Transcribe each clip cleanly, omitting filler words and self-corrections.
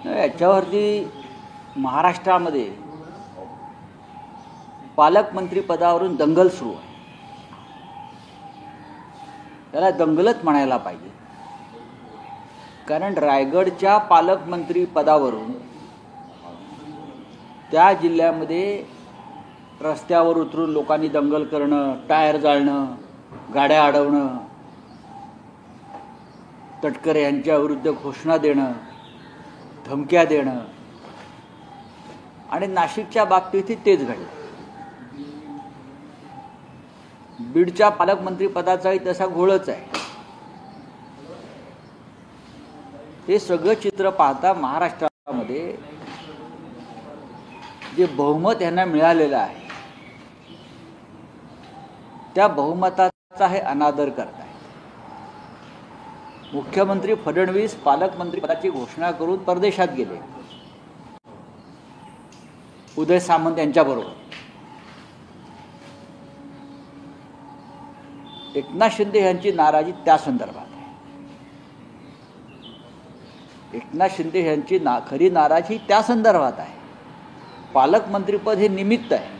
याच्यावरती महाराष्ट्रामध्ये पालकमंत्री पदावरून दंगल सुरू आहे. त्याला दंगलच म्हणायला पाहिजे, कारण रायगडच्या पालकमंत्री पदावरून त्या जिल्ह्यामध्ये रस्त्यावर उतरून लोकांनी दंगल करणं, टायर जाळणं, गाड्या अडवणं, तटकरे यांच्या विरुद्ध घोषणा देणं, धमक्या देणं, आणि नाशिकच्या बाबतीतही तेच घडलं. बीडच्या पालकमंत्री पदाचाही तसा घोळच आहे. हे सगळं चित्र पाहता महाराष्ट्रामध्ये जे बहुमत यांना मिळालेलं आहे त्या बहुमताचा हे अनादर करत आहे. मुख्यमंत्री फडणवीस पालकमंत्री पदाची घोषणा करून परदेशात गेले उदय सामंत यांच्याबरोबर. एकनाथ शिंदे यांची नाराजी त्या संदर्भात आहे. एकनाथ शिंदे यांची खरी नाराजी त्या संदर्भात आहे. पालकमंत्रीपद हे निमित्त आहे.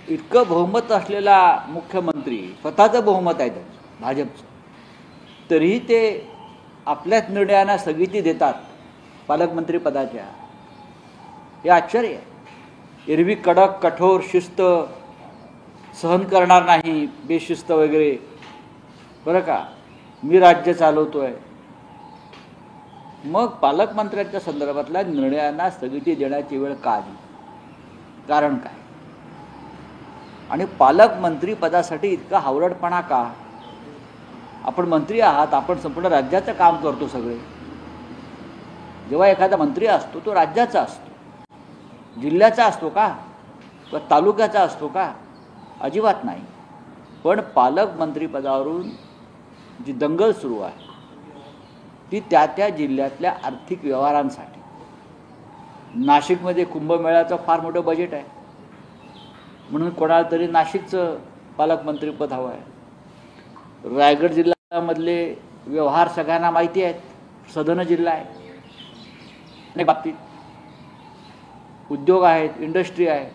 इतकं बहुमत असलेला मुख्यमंत्री, स्वतःचं बहुमत आहे त्यांचं भाजपचं, तरीही ते आपल्याच निर्णयांना स्थगिती देतात पालकमंत्री पदाच्या. हे आश्चर्य आहे. एरवी कडक कठोर शिस्त सहन करणार नाही, बेशिस्त वगैरे, बरं का, मी राज्य चालवतोय, मग पालकमंत्र्यांच्या संदर्भातल्या निर्णयांना स्थगिती देण्याची वेळ का आली? कारण काय? आणि पालकमंत्री पदासाठी इतका हावरटपणा का? आपण मंत्री आहात, आपण संपूर्ण राज्याचं काम करतो सगळे. जेव्हा एखादा मंत्री असतो तो राज्याचा असतो, जिल्ह्याचा असतो का, किंवा तालुक्याचा असतो का? अजिबात नाही. पण पालकमंत्री पदावरून जी दंगल सुरू आहे ती त्या जिल्ह्यातल्या आर्थिक व्यवहारांसाठी. नाशिकमध्ये कुंभमेळ्याचं फार मोठं बजेट आहे, म्हणून कोणाला तरी नाशिकचं पालकमंत्रीपद हवं आहे. रायगड जिल्ह्यामधले व्यवहार सगळ्यांना माहिती आहेत. सधन जिल्हा आहे, अनेक बाबतीत उद्योग आहेत, इंडस्ट्री आहे.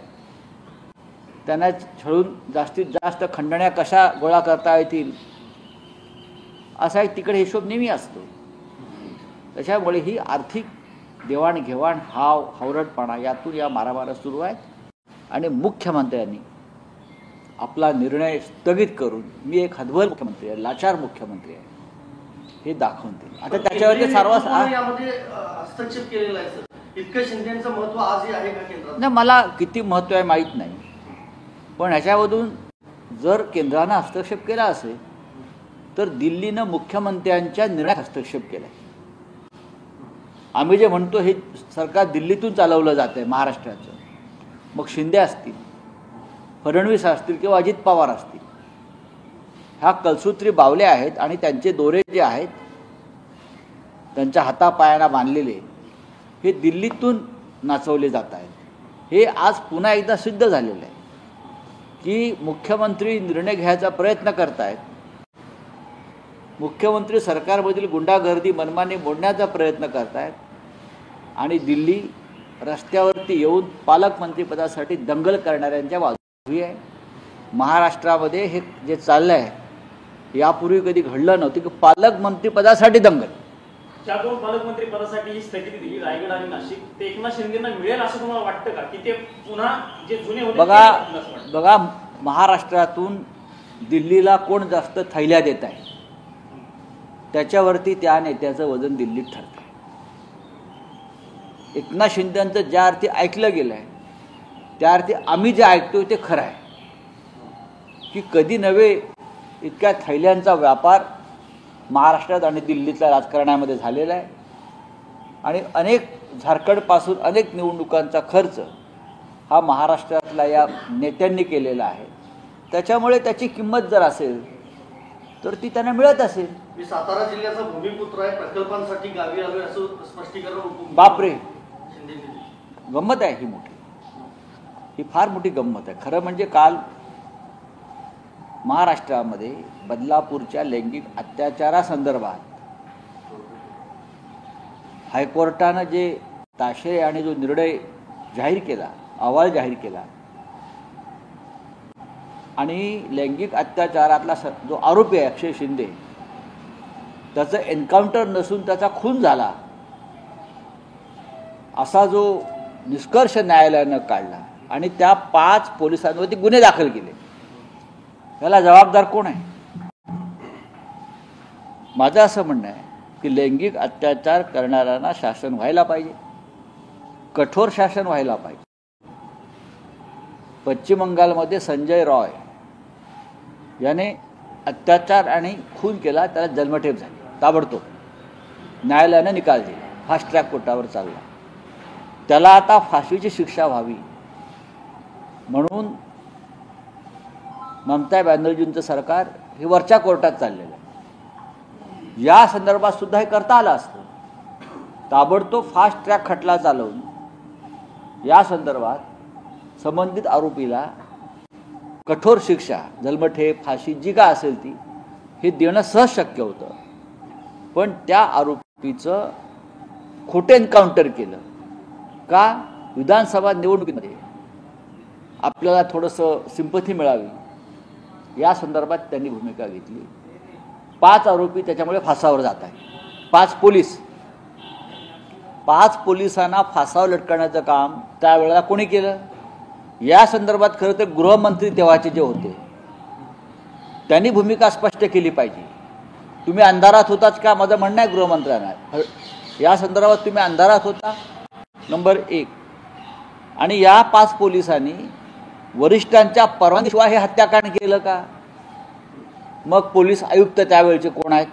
त्यांना छळून जास्तीत जास्त खंडण्या कशा गोळा करता येतील असा एक तिकडे हिशोब नेहमी असतो. त्याच्यामुळे ही आर्थिक देवाणघेवाण, हावरटपणा, यातून या मारामाऱ्या सुरू आहेत. आणि मुख्यमंत्र्यांनी आपला निर्णय स्थगित करून मी एक हतबल मुख्यमंत्री आहे, लाचार मुख्यमंत्री आहे, हे दाखवून दिले. आता त्याच्यावरती हस्तक्षेप केलेला आहे. इतकं शिंदेचं महत्व आजही आहे का केंद्रात? नाही, मला किती महत्व आहे माहीत नाही, पण ह्याच्यामधून जर केंद्रानं हस्तक्षेप केला असेल तर दिल्लीनं मुख्यमंत्र्यांच्या निर्णयात हस्तक्षेप केला. आम्ही जे म्हणतो हे सरकार दिल्लीतून चालवलं जातं आहे महाराष्ट्राचं, मग शिंदे असतील, फडणवीस असतील किंवा अजित पवार असतील, ह्या कलसूत्री बावले आहेत आणि त्यांचे दोरे जे आहेत त्यांच्या हातापायांना बांधलेले, हे दिल्लीतून नाचवले जात आहेत. हे आज पुन्हा एकदा सिद्ध झालेलं आहे की मुख्यमंत्री निर्णय घ्यायचा प्रयत्न करत आहेत. मुख्यमंत्री सरकारमधील गुंडागर्दी मनमानी मोडण्याचा प्रयत्न करत आहेत आणि दिल्ली रस्त्यावरती येऊन पालकमंत्रीपदासाठी दंगल करणाऱ्यांच्या बाजूने आहे. महाराष्ट्रामध्ये हे जे चाललं आहे यापूर्वी कधी घडलं नव्हतं की पालकमंत्रीपदासाठी दंगल. ज्या दोन पालकमंत्री पदासाठी ही स्थगिती दिली, रायगड आणि नाशिक, ते एकनाथ शिंदेंना मिळेल असं तुम्हाला वाटतं का, की ते पुन्हा जे जुने होते? बघा, महाराष्ट्रातून दिल्लीला कोण जास्त थैल्या देत आहे त्याच्यावरती त्या नेत्याचं वजन दिल्लीत ठरतं. एकनाथ शिंदेंचं ज्या अर्थी ऐकलं गेलं आहे त्या अर्थी आम्ही जे ऐकतोय ते खरं आहे की कधी नव्हे इतक्या थैल्यांचा व्यापार महाराष्ट्रात आणि दिल्लीतल्या राजकारणामध्ये झालेला आहे. आणि अनेक झारखंडपासून अनेक निवडणुकांचा खर्च हा महाराष्ट्रातल्या या नेत्यांनी केलेला आहे. त्याच्यामुळे त्याची किंमत जर असेल तर ती त्यांना मिळत असेल. मी सातारा जिल्ह्याचा भूमिपुत्र आहे, प्रकल्पांसाठी गावी आलोय असं स्पष्टीकरण. बापरे, गंमत आहे ही मोठी, ही फार मोठी गंमत आहे. खरं म्हणजे काल महाराष्ट्रामध्ये बदलापूरच्या लैंगिक अत्याचारासंदर्भात हायकोर्टानं जे ताशेरे आणि जो निर्णय जाहीर केला, अहवाल जाहीर केला आणि लैंगिक अत्याचारातला जो आरोपी आहे अक्षय शिंदे, त्याचं एन्काउंटर नसून त्याचा खून झाला असा जो निष्कर्ष न्यायालयानं काढला आणि त्या 5 पोलिसांवरती गुन्हे दाखल केले, याला जबाबदार कोण आहे? माझं असं म्हणणं आहे की लैंगिक अत्याचार करणाऱ्यांना शासन व्हायला पाहिजे, कठोर शासन व्हायला पाहिजे. पश्चिम बंगालमध्ये संजय रॉय याने अत्याचार आणि खून केला, त्याला जन्मठेप झाली ताबडतोब. न्यायालयानं निकाल दिला, फास्ट ट्रॅक कोर्टावर चालला. त्याला आता फाशीची शिक्षा व्हावी म्हणून ममता बॅनर्जींचं सरकार हे वरच्या कोर्टात चाललेलं आहे. या संदर्भात सुद्धा हे करता आलं असतं. ताबडतोब फास्ट ट्रॅक खटला चालवून या संदर्भात संबंधित आरोपीला कठोर शिक्षा, जन्मठेप, फाशी जी का असेल ती, हे देणं सहज शक्य होतं. पण त्या आरोपीचं खोटे एन्काउंटर केलं का? विधानसभा निवडणुकीमध्ये आपल्याला थोडंसं सिंपथी मिळावी या संदर्भात त्यांनी भूमिका घेतली. 5 आरोपी त्याच्यामुळे फासावर जात आहे. 5 पोलिसांना फासावर लटकवण्याचं काम त्यावेळेला कोणी केलं? या संदर्भात खरं तर गृहमंत्री तेव्हाचे जे होते त्यांनी भूमिका स्पष्ट केली पाहिजे. तुम्ही अंधारात होताच का? माझं म्हणणं आहे गृहमंत्र्यांना, या संदर्भात तुम्ही अंधारात होता, नंबर 1. आणि या 5 पोलिसांनी वरिष्ठांच्या परवानगीशिवाय हे हत्याकांड केलं का? मग पोलीस आयुक्त त्यावेळेचे कोण आहेत?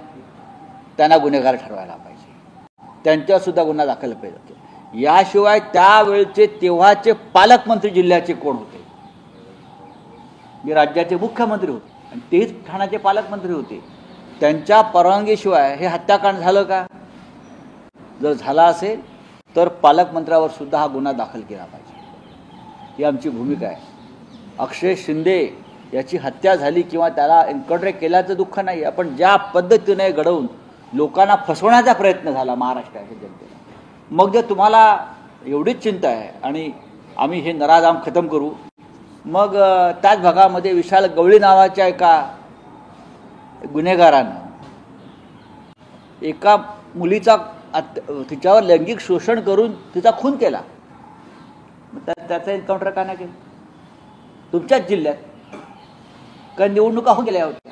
त्यांना गुन्हेगार ठरवायला पाहिजे, त्यांच्यावर सुद्धा गुन्हा दाखल पाहिजे. याशिवाय त्यावेळेचे तेव्हाचे पालकमंत्री जिल्ह्याचे कोण होते? जे राज्याचे मुख्यमंत्री होते आणि तेच ठाण्याचे पालकमंत्री होते. त्यांच्या परवानगीशिवाय हे हत्याकांड झालं का? जर झाला असेल तर पालकमंत्र्यावर सुद्धा हा गुन्हा दाखल केला पाहिजे, ही आमची भूमिका आहे. अक्षय शिंदे याची हत्या झाली किंवा त्याला एन्काउंटर केल्याचं दुःख नाही, आपण ज्या पद्धतीने घडवून लोकांना फसवण्याचा प्रयत्न झाला महाराष्ट्राच्या जनतेला, मग जर तुम्हाला एवढीच चिंता आहे आणि आम्ही हे नराधाम खतम करू, मग त्याच भागामध्ये विशाल गवळी नावाच्या एका गुन्हेगारानं एका मुलीचा तिच्यावर लैंगिक शोषण करून तिचा खून केला, त्याचा एन्काउंटर का नाही केलं? तुमच्याच जिल्ह्यात का निवडणुका होऊन गेल्या होत्या,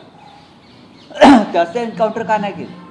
त्याचं एन्काउंटर का नाही केलं?